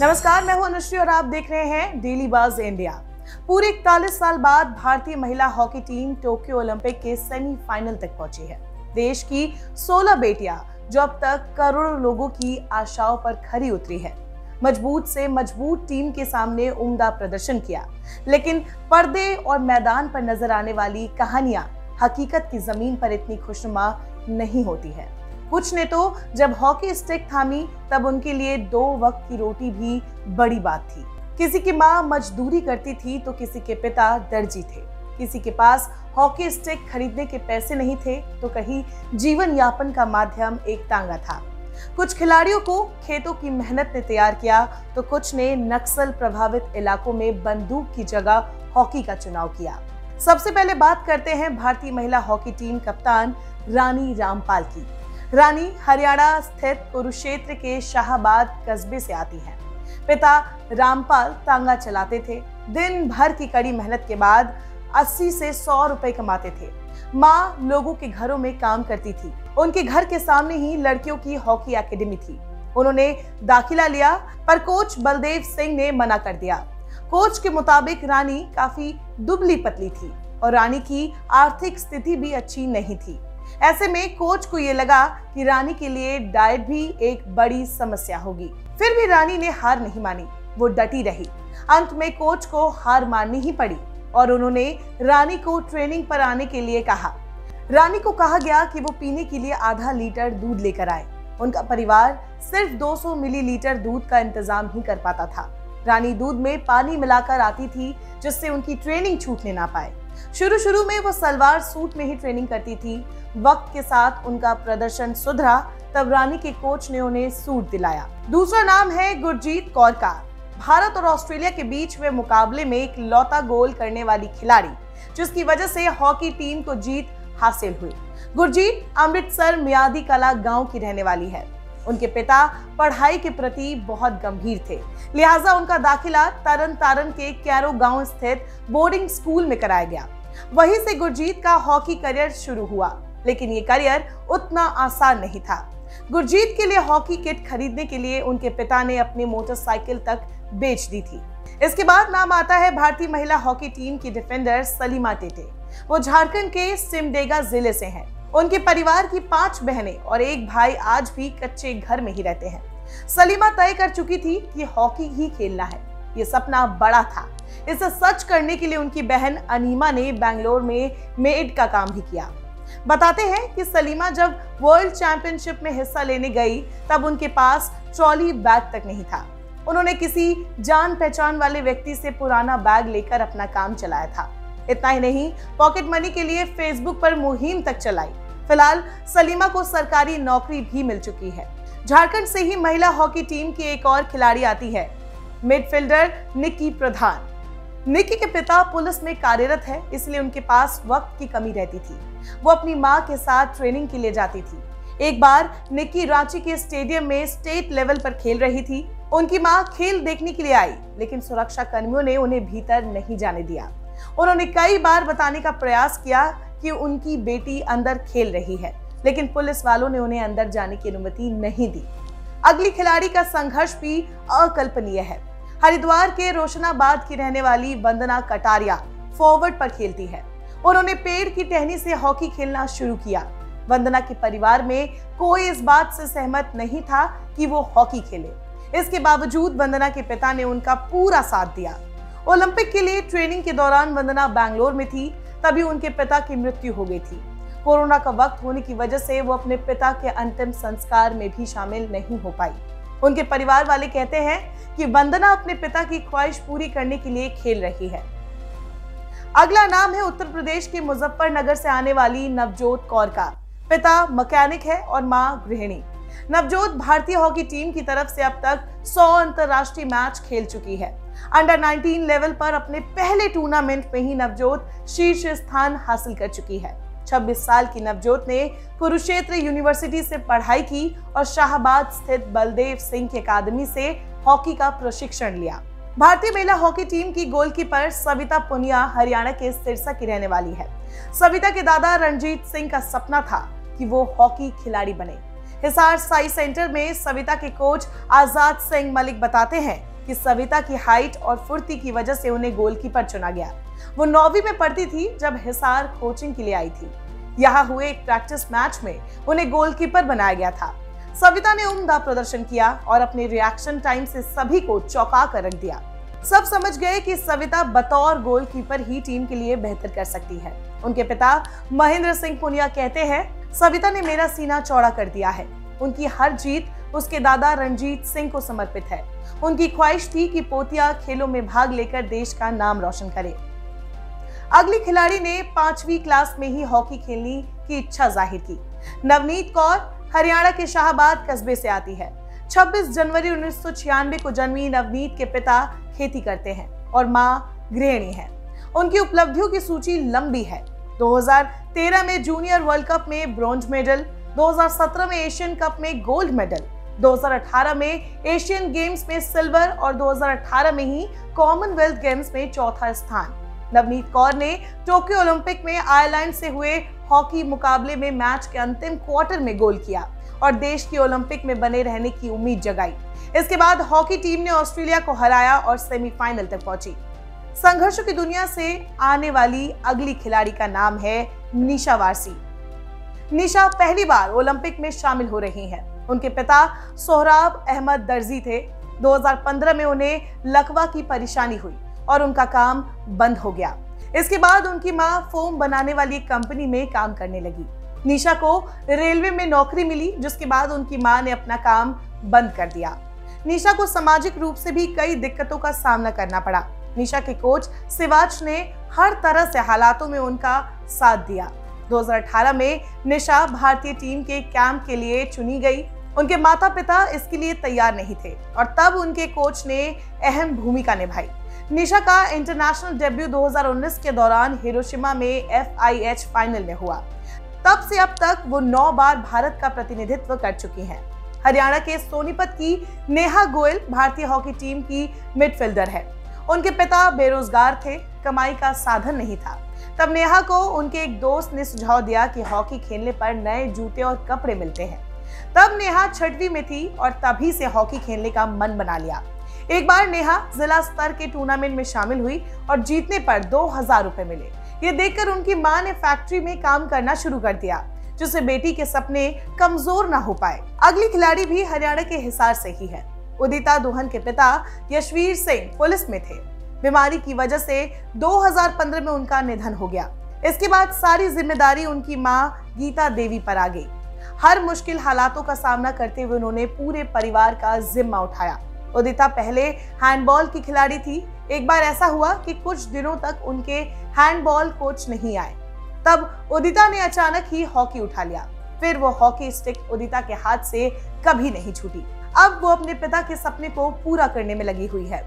नमस्कार, मैं हूं अनुश्री और आप देख रहे हैं डेली बज़ इंडिया। पूरे 41 साल बाद भारतीय महिला हॉकी टीम टोक्यो ओलंपिक के सेमीफाइनल तक पहुंची है। देश की 16 बेटियां जो अब तक करोड़ों लोगों की आशाओं पर खरी उतरी है, मजबूत से मजबूत टीम के सामने उम्दा प्रदर्शन किया। लेकिन पर्दे और मैदान पर नजर आने वाली कहानियां हकीकत की जमीन पर इतनी खुशनुमा नहीं होती है। कुछ ने तो जब हॉकी स्टिक थामी तब उनके लिए 2 वक्त की रोटी भी बड़ी बात थी। किसी की मां मजदूरी करती थी तो किसी के पिता दर्जी थे। किसी के पास हॉकी स्टिक खरीदने के पैसे नहीं थे तो कहीं जीवन यापन का माध्यम एक तांगा था। कुछ खिलाड़ियों को खेतों की मेहनत ने तैयार किया तो कुछ ने नक्सल प्रभावित इलाकों में बंदूक की जगह हॉकी का चुनाव किया। सबसे पहले बात करते हैं भारतीय महिला हॉकी टीम कप्तान रानी रामपाल की। रानी हरियाणा स्थित कुरुक्षेत्र के शाहबाद कस्बे से आती हैं। पिता रामपाल तांगा चलाते थे। दिन भर की कड़ी मेहनत के बाद 80 से 100 रुपए कमाते थे। माँ लोगों के घरों में काम करती थी। उनके घर के सामने ही लड़कियों की हॉकी एकेडमी थी। उन्होंने दाखिला लिया पर कोच बलदेव सिंह ने मना कर दिया। कोच के मुताबिक रानी काफी दुबली पतली थी और रानी की आर्थिक स्थिति भी अच्छी नहीं थी। ऐसे में कोच को ये लगा कि रानी के लिए डाइट भी एक बड़ी समस्या होगी। फिर भी रानी ने हार नहीं मानी, वो डटी रही। अंत में कोच को हार माननी ही पड़ी और उन्होंने रानी को ट्रेनिंग पर आने के लिए कहा। रानी को कहा गया कि वो पीने के लिए आधा लीटर दूध लेकर आए। उनका परिवार सिर्फ 200 मिलीलीटर दूध का इंतजाम ही कर पाता था। रानी दूध में पानी मिलाकर आती थी जिससे उनकी ट्रेनिंग छूटने ना पाए। शुरू में वो सलवार सूट में ही ट्रेनिंग करती थी। वक्त के साथ उनका प्रदर्शन सुधरा, तब रानी के कोच ने उन्हें सूट दिलाया। दूसरा नाम है गुरजीत कौर का। भारत और ऑस्ट्रेलिया के बीच हुए मुकाबले में एक लौता गोल करने वाली खिलाड़ी, जिसकी वजह से हॉकी टीम को जीत हासिल हुई। गुरजीत अमृतसर मियादी कला गांव की रहने वाली है। उनके पिता पढ़ाई के प्रति बहुत गंभीर थे, लिहाजा उनका दाखिला तरन तारण के कैरो गांव स्थित बोर्डिंग स्कूल में कराया गया। वहीं से गुरजीत का हॉकी करियर शुरू हुआ, लेकिन ये करियर उतना आसान नहीं था। गुरजीत के लिए हॉकी किट खरीदने के लिए उनके पिता ने अपनी मोटरसाइकिल तक बेच दी थी। इसके बाद नाम आता है भारतीय महिला हॉकी टीम की डिफेंडर सलीमा टेटे। वो झारखंड के सिमडेगा जिले से हैं। उनके परिवार की 5 बहनें और एक भाई आज भी कच्चे घर में ही रहते हैं। सलीमा तय कर चुकी थी कि हॉकी ही खेलना है। ये सपना बड़ा था। इसे सच करने के लिए उनकी बहन अनीमा ने बेंगलोर में मेड का काम भी किया। बताते हैं कि सलीमा जब वर्ल्ड चैंपियनशिप में हिस्सा लेने गई तब उनके पास ट्रॉली बैग तक नहीं था। उन्होंने किसी जान पहचान वाले व्यक्ति से पुराना बैग लेकर अपना काम चलाया था। इतना ही नहीं, पॉकेट मनी के लिए फेसबुक पर मुहिम तक चलाई। फिलहाल सलीमा को सरकारी नौकरी भी मिल चुकी है। झारखंड से ही महिला हॉकी टीम की एक और खिलाड़ी आती है, मिडफील्डर निक्की प्रधान। निक्की के पिता पुलिस में कार्यरत है, इसलिए उनके पास वक्त की कमी रहती थी। वो अपनी मां के साथ ट्रेनिंग के लिए जाती थी। एक बार निक्की रांची के स्टेडियम में स्टेट लेवल पर खेल रही थी। उनकी मां खेल देखने के लिए आई, लेकिन सुरक्षा कर्मियों ने उन्हें भीतर नहीं जाने दिया। उन्होंने कई बार बताने का प्रयास किया कि उनकी बेटी अंदर खेल रही है, लेकिन पुलिस वालों ने उन्हें अंदर जाने की अनुमति नहीं दी। अगली खिलाड़ी का संघर्ष भी अकल्पनीय है। हरिद्वार के रोशनाबाद की रहने वाली वंदना कटारिया फॉरवर्ड पर खेलती है। उन्होंने पेड़ की टहनी से हॉकी खेलना शुरू किया। वंदना के परिवार में कोई इस बात से सहमत नहीं था कि वो हॉकी खेले। इसके बावजूद वंदना के पिता ने उनका पूरा साथ दिया। ओलंपिक के लिए ट्रेनिंग के दौरान वंदना बेंगलोर में थी, तभी उनके पिता की मृत्यु हो गई थी। कोरोना का वक्त होने की वजह से वो अपने पिता के अंतिम संस्कार में भी शामिल नहीं हो पाई। उनके परिवार वाले कहते हैं कि वंदना अपने पिता की ख्वाहिश पूरी करने के लिए खेल रही है। अगला नाम है उत्तर प्रदेश के मुजफ्फरनगर से आने वाली नवजोत कौर का। पिता मैकेनिक है और मां गृहिणी। नवजोत भारतीय हॉकी टीम की तरफ से अब तक 100 अंतरराष्ट्रीय मैच खेल चुकी है। अंडर 19 लेवल पर अपने पहले टूर्नामेंट में ही नवजोत शीर्ष स्थान हासिल कर चुकी है। 26 साल की नवजोत ने कुरुक्षेत्र यूनिवर्सिटी से पढ़ाई की और शाहबाद स्थित बलदेव सिंह की अकादमी से हॉकी का प्रशिक्षण लिया। भारतीय महिला हॉकी टीम की गोलकीपर सविता पुनिया हरियाणा के सिरसा की रहने वाली है। सविता के दादा रणजीत सिंह का सपना था कि वो हॉकी खिलाड़ी बने। हिसार साई सेंटर में सविता के कोच आजाद सिंह मलिक बताते हैं कि सविता की हाइट और फुर्ती की वजह से उन्हें गोलकीपर चुना गया। वो 9वीं में पढ़ती थी जब हिसार कोचिंग के लिए आई थी। यहाँ हुए एक प्रैक्टिस मैच में उन्हें गोलकीपर बनाया गया था। सविता ने उम्दा प्रदर्शन किया और अपने रिएक्शन टाइम से सभी को चौंका कर रख दिया। सब समझ गए कि सविता बतौर गोलकीपर ही टीम के लिए बेहतर कर सकती है। उनके पिता महेंद्र सिंह पुनिया कहते हैं, सविता ने मेरा सीना चौड़ा कर दिया है। उनकी हर जीत उसके दादा रणजीत सिंह को समर्पित है। उनकी ख्वाहिश थी कि पोतिया खेलों में भाग लेकर देश का नाम रोशन करे। अगली खिलाड़ी ने 5वीं क्लास में ही हॉकी खेलने की इच्छा जाहिर की। नवनीत कौर हरियाणा के शाहबाद कस्बे से आती है। 26 जनवरी 1996 को जन्मी नवनीत के पिता खेती करते हैं और मां गृहिणी है। उनकी उपलब्धियों की सूची लंबी है। 2013 में जूनियर वर्ल्ड कप में ब्रॉन्ज मेडल, 2017 में एशियन कप में गोल्ड मेडल, 2018 में एशियन गेम्स में सिल्वर और 2018 में ही कॉमनवेल्थ गेम्स में चौथा स्थान। नवनीत कौर ने टोक्यो ओलंपिक में आयरलैंड से हुए हॉकी मुकाबले में मैच के अंतिम क्वार्टर में गोल किया और देश की ओलंपिक में बने रहने की उम्मीद जगाई। इसके बाद हॉकी टीम ने ऑस्ट्रेलिया को हराया और सेमीफाइनल तक पहुंची। संघर्षों की दुनिया से आने वाली अगली खिलाड़ी का नाम है निशा वारसी। निशा पहली बार ओलंपिक में शामिल हो रही हैं। उनके पिता सोहराब अहमद दर्जी थे। 2015 में उन्हें लकवा की परेशानी हुई और उनका काम बंद हो गया। इसके बाद उनकी मां फोम बनाने वाली एक कंपनी में काम करने लगी। निशा को रेलवे में नौकरी मिली, जिसके बाद उनकी मां ने अपना काम बंद कर दिया। निशा को सामाजिक रूप से भी कई दिक्कतों का सामना करना पड़ा। निशा के कोच शिवाज ने हर तरह से हालातों में उनका साथ दिया। 2018 में निशा भारतीय टीम के कैंप के लिए चुनी गई। उनके माता पिता इसके लिए तैयार नहीं थे और तब उनके कोच ने अहम भूमिका निभाई। निशा का इंटरनेशनल डेब्यू 2019 के दौरान हिरोशिमा में FIH फाइनल में हुआ। तब से अब तक वो 9 बार भारत का प्रतिनिधित्व कर चुकी हैं। हरियाणा के सोनीपत की नेहा गोयल भारतीय हॉकी टीम की मिडफील्डर है। उनके पिता बेरोजगार थे, कमाई का साधन नहीं था। तब नेहा को उनके एक दोस्त ने सुझाव दिया कि हॉकी खेलने पर नए जूते और कपड़े मिलते हैं। तब नेहा 6वीं में थी और तभी से हॉकी खेलने का मन बना लिया। एक बार नेहा जिला स्तर के टूर्नामेंट में शामिल हुई और जीतने पर 2000 रुपए मिले। ये देखकर उनकी मां ने फैक्ट्री में काम करना शुरू कर दिया, जिससे बेटी के सपने कमजोर ना हो पाए। अगली खिलाड़ी भी हरियाणा के हिसार से ही है। उदिता दुहन के पिता यशवीर सिंह पुलिस में थे। बीमारी की वजह से 2015 में उनका निधन हो गया। इसके बाद सारी जिम्मेदारी उनकी मां गीता देवी पर आ गई। हर मुश्किल हालातों का सामना करते हुए उन्होंने पूरे परिवार का जिम्मा उठाया। उदिता पहले हैंडबॉल की खिलाड़ी थी। एक बार ऐसा हुआ कि कुछ दिनों तक उनके हैंडबॉल कोच नहीं आए। तब उदिता ने अचानक ही हॉकी उठा लिया। फिर वो हॉकी स्टिक उदिता के हाथ से कभी नहीं छूटी। अब वो अपने पिता के सपने को पूरा करने में लगी हुई है।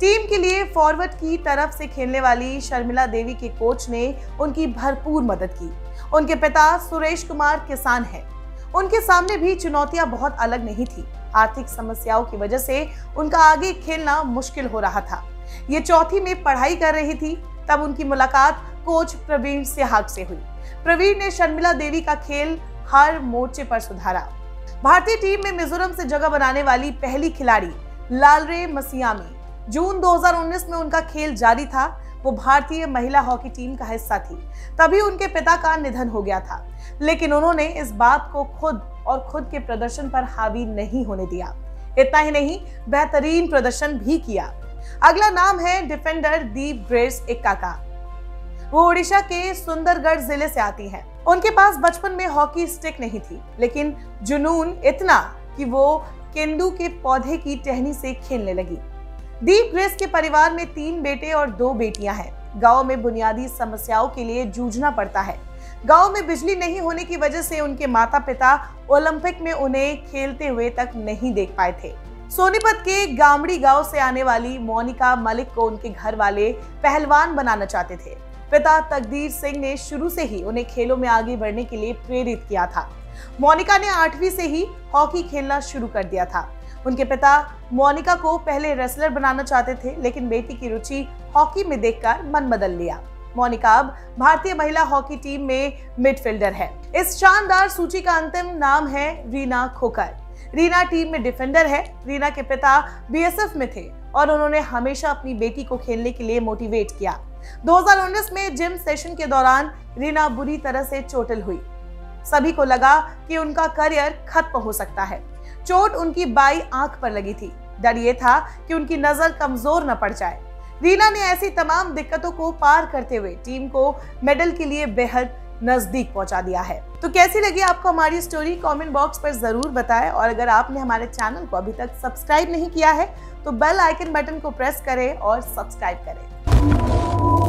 टीम के लिए फॉरवर्ड की तरफ से खेलने वाली शर्मिला देवी के कोच ने उनकी भरपूर मदद की। उनके पिता सुरेश कुमार किसान हैं। उनके सामने भी चुनौतियां बहुत अलग नहीं थी। आर्थिक समस्याओं की वजह से उनका आगे खेलना मुश्किल हो रहा था। ये 4वीं में पढ़ाई कर रही थी। तब उनकी मुलाकात कोच प्रवीण सिहाग से हुई। प्रवीण ने शर्मिला देवी का खेल हर मोर्चे पर सुधारा। भारतीय टीम में मिजोरम से जगह बनाने वाली पहली खिलाड़ी लालरे मसियामी। जून 2019 में उनका खेल जारी था। वो भारतीय महिला हॉकी टीम का हिस्सा थी। तभी उनके पिता का निधन हो गया था, लेकिन उन्होंने इस बात को खुद के प्रदर्शन पर हावी नहीं होने दिया। इतना ही नहीं, बेहतरीन प्रदर्शन भी किया। अगला नाम है डिफेंडर दीप ग्रेस एक्का का। वो ओडिशा के सुंदरगढ़ जिले से आती हैं। उनके पास बचपन में हॉकी स्टिक नहीं थी, लेकिन जुनून इतना कि वो केंदू के पौधे की टहनी से खेलने लगी। दीप ग्रेस के परिवार में 3 बेटे और 2 बेटियां हैं। गांव में बुनियादी समस्याओं के लिए जूझना पड़ता है। गांव में बिजली नहीं होने की वजह से उनके माता पिता ओलंपिक में उन्हें खेलते हुए तक नहीं देख पाए थे। सोनीपत के गामड़ी गांव से आने वाली मोनिका मलिक को उनके घर वाले पहलवान बनाना चाहते थे। पिता तकदीर सिंह ने शुरू से ही उन्हें खेलों में आगे बढ़ने के लिए प्रेरित किया था। मोनिका ने 8वीं से ही हॉकी खेलना शुरू कर दिया था। उनके पिता मोनिका को पहले रेसलर बनाना चाहते थे, लेकिन बेटी की रुचि हॉकी में देखकर मन बदल लिया। मोनिका अब भारतीय महिला हॉकी टीम में मिडफील्डर है। इस शानदार सूची का अंतिम नाम है रीना खोकर। रीना टीम में डिफेंडर है। रीना के पिता बीएसएफ में थे और उन्होंने हमेशा अपनी बेटी को खेलने के लिए मोटिवेट किया। 2019 में जिम सेशन के दौरान रीना बुरी तरह से चोटिल हुई। सभी को लगा कि उनका करियर खत्म हो सकता है। चोट उनकी बाई आंख पर लगी थी। डर ये था कि उनकी नजर कमजोर न पड़ जाए। रीना ने ऐसी तमाम दिक्कतों को पार करते हुए टीम को मेडल के लिए बेहद नजदीक पहुंचा दिया है। तो कैसी लगी आपको हमारी स्टोरी, कमेंट बॉक्स पर जरूर बताएं। और अगर आपने हमारे चैनल को अभी तक सब्सक्राइब नहीं किया है तो बेल आइकन बटन को प्रेस करें और सब्सक्राइब करें।